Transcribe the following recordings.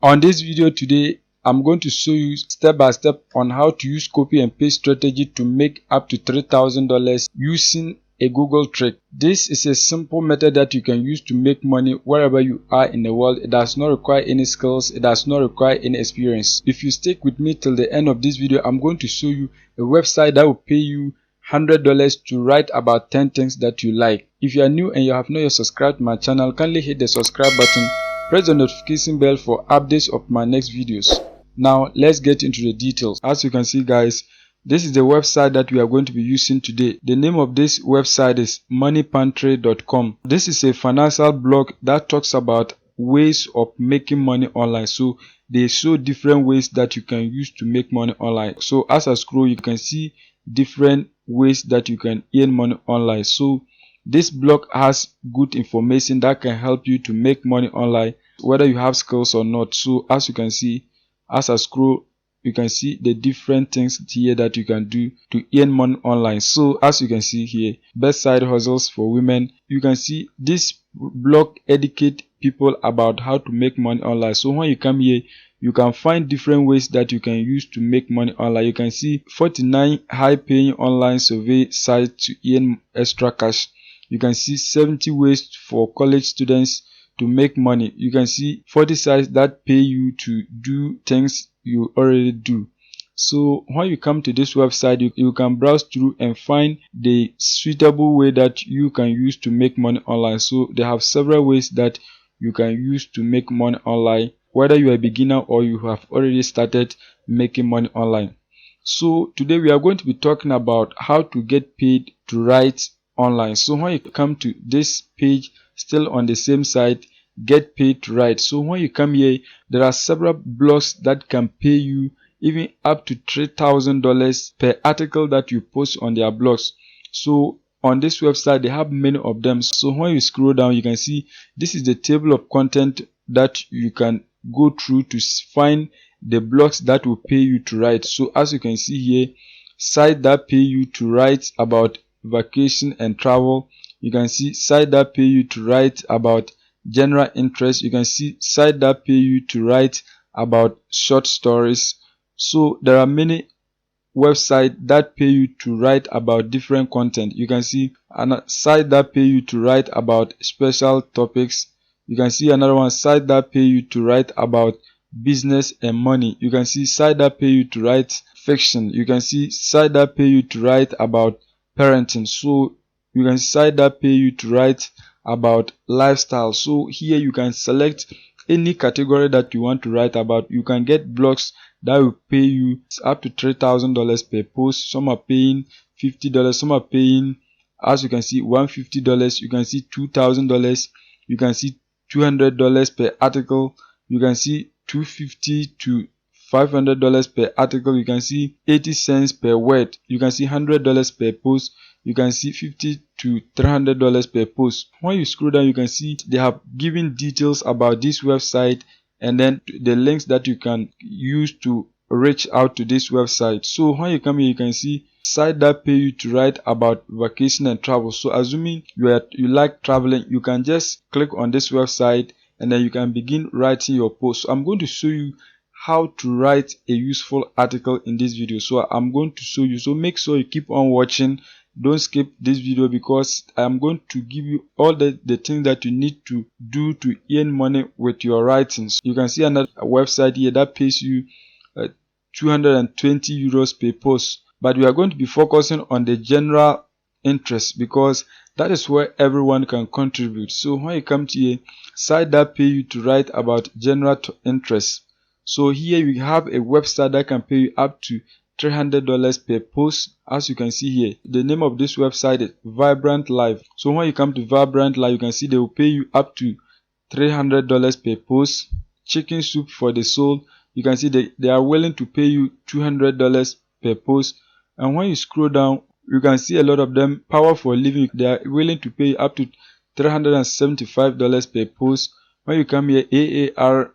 On this video today, I'm going to show you step by step on how to use copy and paste strategy to make up to $3,000 using a Google trick. This is a simple method that you can use to make money wherever you are in the world. It does not require any skills, it does not require any experience. If you stick with me till the end of this video, I'm going to show you a website that will pay you $100 to write about 10 things that you like. If you are new and you have not yet subscribed to my channel, kindly hit the subscribe button, press the notification bell for updates of my next videos. Now let's get into the details. As you can see guys, this is the website that we are going to be using today. The name of this website is moneypantry.com. This is a financial blog that talks about ways of making money online. So they show different ways that you can use to make money online. So as I scroll, you can see different ways that you can earn money online. So this blog has good information that can help you to make money online, whether you have skills or not. So as you can see, as I scroll, you can see the different things here that you can do to earn money online. So as you can see here, best side hustles for women. You can see this blog educate people about how to make money online. So when you come here, you can find different ways that you can use to make money online. You can see 49 high paying online survey sites to earn extra cash. You can see 70 ways for college students to make money. You can see 40 sites that pay you to do things you already do. So when you come to this website, you can browse through and find the suitable way that you can use to make money online. So they have several ways that you can use to make money online, whether you are a beginner or you have already started making money online. So today we are going to be talking about how to get paid to write online. So when you come to this page, still on the same site, get paid to write. So when you come here, there are several blogs that can pay you even up to $3,000 per article that you post on their blogs. So on this website, they have many of them. So when you scroll down, you can see this is the table of content that you can go through to find the blogs that will pay you to write. So as you can see here, site that pay you to write about vacation and travel. You can see site that pay you to write about general interest. You can see site that pay you to write about short stories. So there are many websites that pay you to write about different content. You can see a site that pay you to write about special topics. You can see another one, site that pay you to write about business and money. You can see site that pay you to write fiction. You can see site that pay you to write about parenting. So you can site that pay you to write about lifestyle. So here you can select any category that you want to write about. You can get blogs that will pay you up to $3,000 per post. Some are paying $50, some are paying, as you can see, $150. You can see $2,000. You can see $200 per article. You can see $250 to $500 per article. You can see 80 cents per word. You can see $100 per post. You can see $50 to $300 per post. When you scroll down, you can see they have given details about this website and then the links that you can use to reach out to this website. So when you come here, you can see site that pay you to write about vacation and travel. So assuming you like traveling, you can just click on this website and then you can begin writing your post. So I'm going to show you how to write a useful article in this video. So I'm going to show you. So make sure you keep on watching. Don't skip this video because I'm going to give you all the things that you need to do to earn money with your writings. You can see another website here that pays you 220 euros per post. But we are going to be focusing on the general interest because that is where everyone can contribute. So when you come to here, site that pay you to write about general interest. So here we have a website that can pay you up to $300 per post. As you can see here, the name of this website is Vibrant Life. So when you come to Vibrant Life, you can see they will pay you up to $300 per post. Chicken Soup for the Soul, you can see they are willing to pay you $200 per post. And when you scroll down, you can see a lot of them. Power for Living, they are willing to pay up to $375 per post. When you come here, AARP,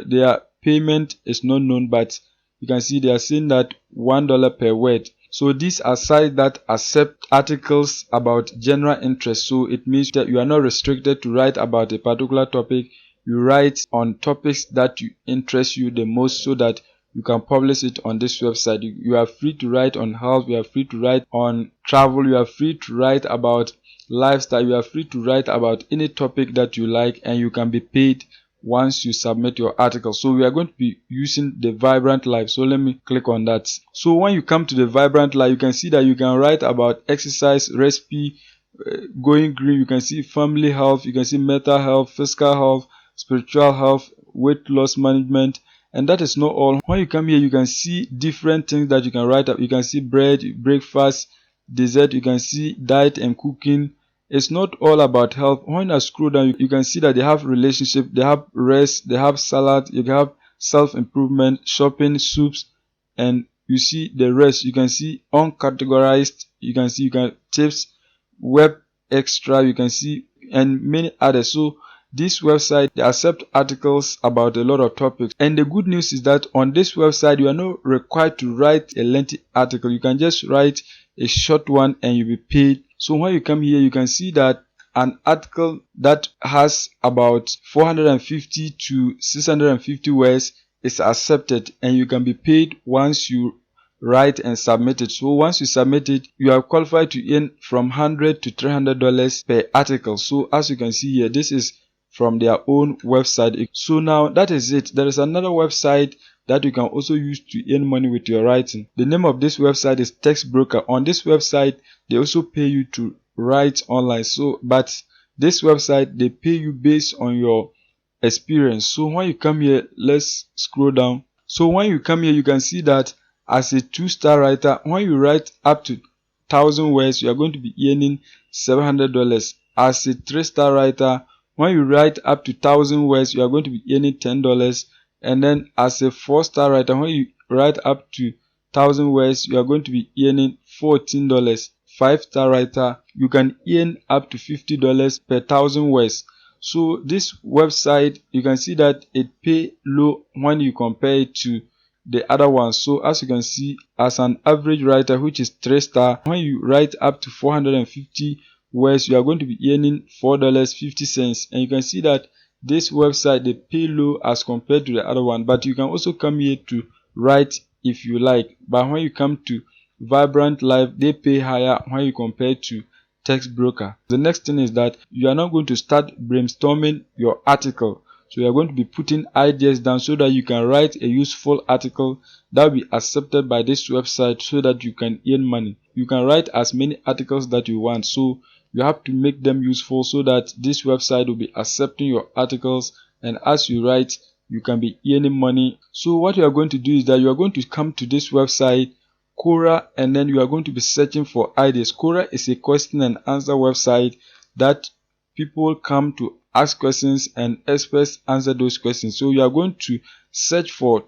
their payment is not known, but you can see they are saying that $1 per word. So these are sites that accept articles about general interest. So it means that you are not restricted to write about a particular topic. you write on topics that you interest you the most so that you can publish it on this website. You are free to write on health, you are free to write on travel, you are free to write about lifestyle, you are free to write about any topic that you like, and you can be paid once you submit your article. So we are going to be using the Vibrant Life. So let me click on that. So when you come to the Vibrant Life, you can see that you can write about exercise, recipe, going green. You can see family health, you can see mental health, physical health, spiritual health, weight loss management. And that is not all. When you come here, you can see different things that you can write up. You can see bread, breakfast, dessert. You can see diet and cooking. It's not all about health. When I scroll down, you can see that they have relationship, they have rest, they have salad, you have self-improvement, shopping, soups, and you see the rest. You can see uncategorized, you can see tips, web extra, you can see, and many others. So this website, they accept articles about a lot of topics, and the good news is that on this website you are not required to write a lengthy article. You can just write a short one and you'll be paid. So when you come here, you can see that an article that has about 450 to 650 words is accepted, and you can be paid once you write and submit it. So once you submit it, you are qualified to earn from $100 to $300 per article. So as you can see here, this is from their own website. So now that is it. There is another website that you can also use to earn money with your writing. The name of this website is Text Broker. On this website, they also pay you to write online. So but this website, they pay you based on your experience. So when you come here, let's scroll down. So when you come here, you can see that as a 2-star writer, when you write up to 1,000 words, you are going to be earning $700. As a 3-star writer, when you write up to 1,000 words, you are going to be earning $10. And then as a 4-star writer, when you write up to 1,000 words, you are going to be earning $14. 5-star writer, you can earn up to $50 per 1,000 words. So this website, you can see that it pay low when you compare it to the other ones. So as you can see, as an average writer, which is 3-star, when you write up to 450 words, you are going to be earning $4.50. And you can see that this website, they pay low as compared to the other one, but you can also come here to write if you like. But when you come to Vibrant Life, they pay higher when you compare to Text Broker. The next thing is that you are now going to start brainstorming your article. So you are going to be putting ideas down so that you can write a useful article that will be accepted by this website so that you can earn money. You can write as many articles that you want. So you have to make them useful so that this website will be accepting your articles, and as you write, you can be earning money. So what you are going to do is that you are going to come to this website, Quora, and then you are going to be searching for ideas. Quora is a question and answer website that people come to ask questions and experts answer those questions. So you are going to search for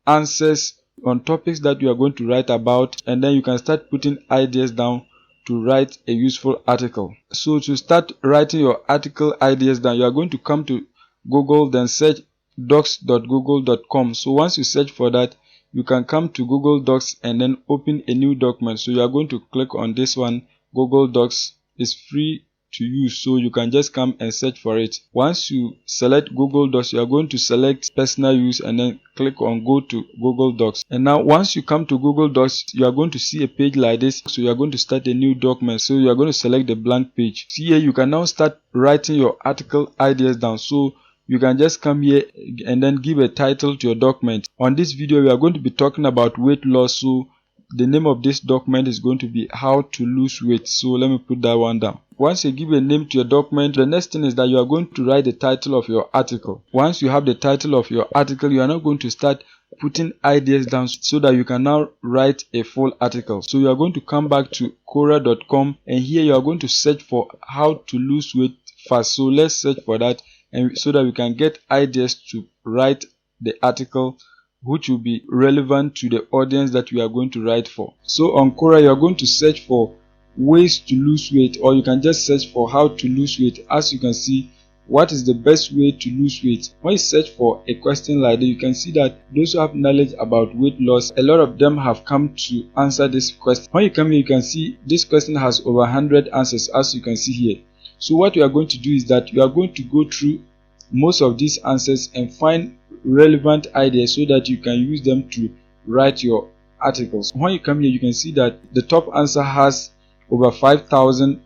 answers on topics that you are going to write about, and then you can start putting ideas down to write a useful article. So to start writing your article ideas down, you are going to come to Google, then search docs.google.com. So once you search for that, you can come to Google Docs and then open a new document. So you are going to click on this one. Google Docs is free to use, so you can just come and search for it. Once you select Google Docs, you are going to select personal use and then click on go to Google Docs. And now once you come to Google Docs, you are going to see a page like this. So you are going to start a new document. So you are going to select the blank page. See here, you can now start writing your article ideas down. So you can just come here and then give a title to your document. On this video, we are going to be talking about weight loss. So the name of this document is going to be how to lose weight. So let me put that one down. Once you give a name to your document, the next thing is that you are going to write the title of your article. Once you have the title of your article, you are now going to start putting ideas down so that you can now write a full article. So you are going to come back to Quora.com, and here you are going to search for how to lose weight fast. So let's search for that, and so that we can get ideas to write the article which will be relevant to the audience that we are going to write for. So on Quora, you are going to search for ways to lose weight, or you can just search for how to lose weight. As you can see, what is the best way to lose weight? When you search for a question like that, you can see that those who have knowledge about weight loss, a lot of them have come to answer this question. When you come here, you can see this question has over 100 answers, as you can see here. So what you are going to do is that you are going to go through most of these answers and find relevant ideas so that you can use them to write your articles. When you come here, you can see that the top answer has over 5,000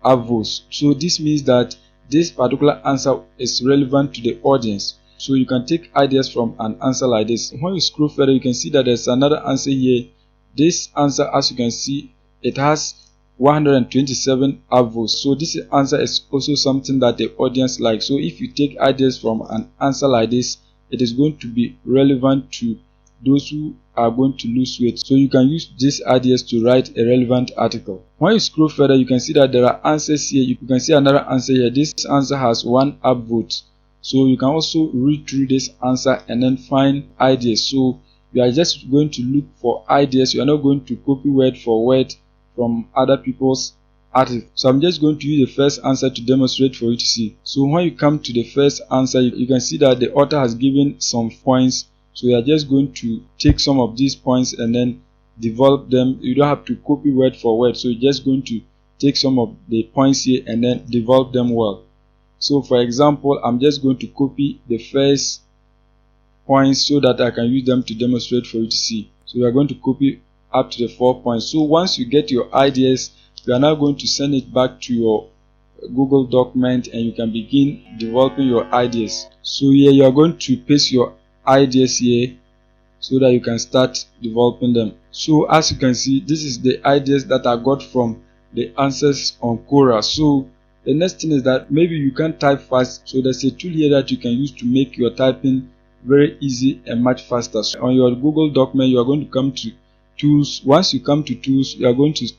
upvotes. So this means that this particular answer is relevant to the audience. So you can take ideas from an answer like this. When you scroll further, you can see that there's another answer here. This answer, as you can see, it has 127 upvotes. So this answer is also something that the audience likes. So if you take ideas from an answer like this, it is going to be relevant to those who are going to lose weight. So you can use these ideas to write a relevant article. When you scroll further, you can see that there are answers here. You can see another answer here. This answer has 1 upvote. So you can also read through this answer and then find ideas. So you are just going to look for ideas. You are not going to copy word for word from other people's articles. So I'm just going to use the first answer to demonstrate for you to see. So when you come to the first answer, you can see that the author has given some points. So you are just going to take some of these points and then develop them. You don't have to copy word for word. So you're just going to take some of the points here and then develop them well. So for example, I'm just going to copy the first points so that I can use them to demonstrate for you to see. So we are going to copy up to the 4 points. So once you get your ideas, you are now going to send it back to your Google document and you can begin developing your ideas. So here you are going to paste your ideas here so that you can start developing them. So as you can see, this is the ideas that I got from the answers on Quora. So the next thing is that maybe you can't type fast, so there's a tool here that you can use to make your typing very easy and much faster. So on your Google document, you are going to come to tools. Once you come to tools, you are going to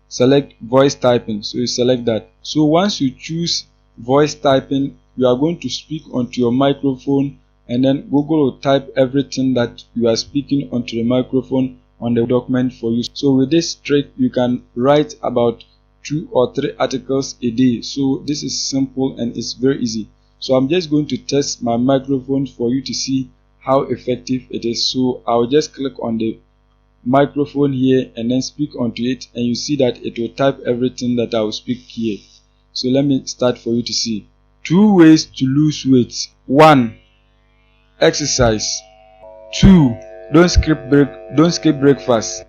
select voice typing. So you select that. So once you choose voice typing, you are going to speak onto your microphone and then Google will type everything that you are speaking onto the microphone on the document for you. So with this trick, you can write about 2 or 3 articles a day. So this is simple and it's very easy. So I'm just going to test my microphone for you to see how effective it is. So I'll just click on the microphone here and then speak onto it, and you see that it will type everything that I will speak here. So let me start for you to see. 2 ways to lose weight. 1. Exercise. 2. Don't skip breakfast.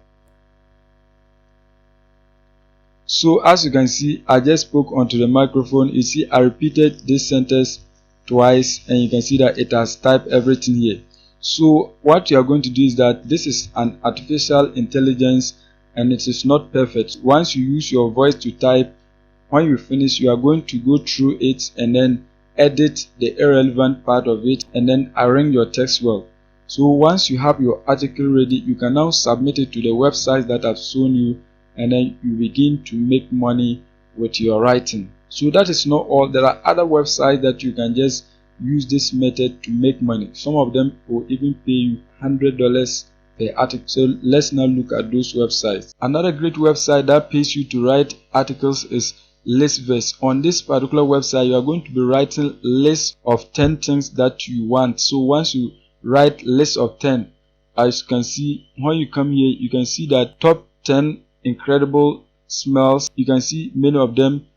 So as you can see, I just spoke onto the microphone. You see I repeated this sentence twice and you can see that it has typed everything here. So what you are going to do is that this is an artificial intelligence and it is not perfect. Once you use your voice to type, when you finish, you are going to go through it and then edit the irrelevant part of it and then arrange your text well. So once you have your article ready, you can now submit it to the website that I've shown you, and then you begin to make money with your writing. So that is not all. There are other websites that you can just use this method to make money. Some of them will even pay you $100 per article. So let's now look at those websites. Another great website that pays you to write articles is Listverse. On this particular website, you are going to be writing lists of 10 things that you want. So once you write list of 10, as you can see, when you come here, you can see that top 10 incredible smells. You can see many of them.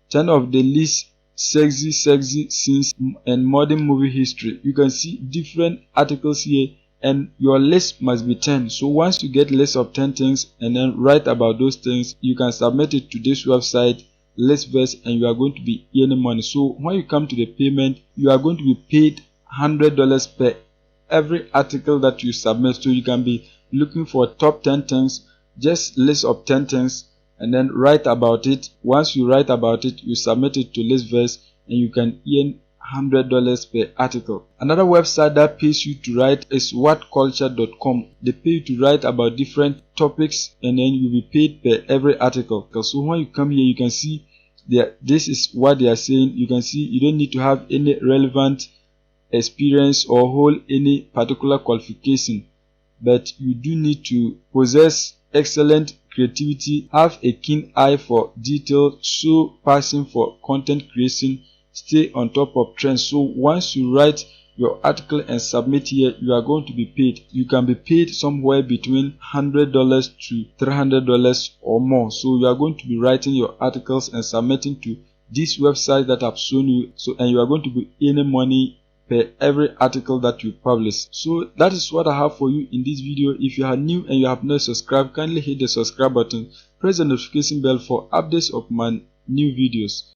10 of the least sexy scenes in modern movie history. You can see different articles here and your list must be 10. So once you get list of 10 things and then write about those things, you can submit it to this website Listverse and you are going to be earning money. So when you come to the payment, you are going to be paid $100 per every article that you submit. So you can be looking for top 10 things, just list of 10 things, and then write about it. Once you write about it, you submit it to Listverse and you can earn $100 per article. Another website that pays you to write is whatculture.com. They pay you to write about different topics and then you'll be paid per every article. So when you come here, you can see this is what they are saying. You can see you don't need to have any relevant experience or hold any particular qualification, but you do need to possess excellent creativity, have a keen eye for detail, show passion for content creation, stay on top of trends. So once you write your article and submit here, you are going to be paid. You can be paid somewhere between $100 to $300 or more. So you are going to be writing your articles and submitting to this website that I've shown you, and you are going to be earning money per every article that you publish. So that is what I have for you in this video. If you are new and you have not subscribed, kindly hit the subscribe button, press the notification bell for updates of my new videos.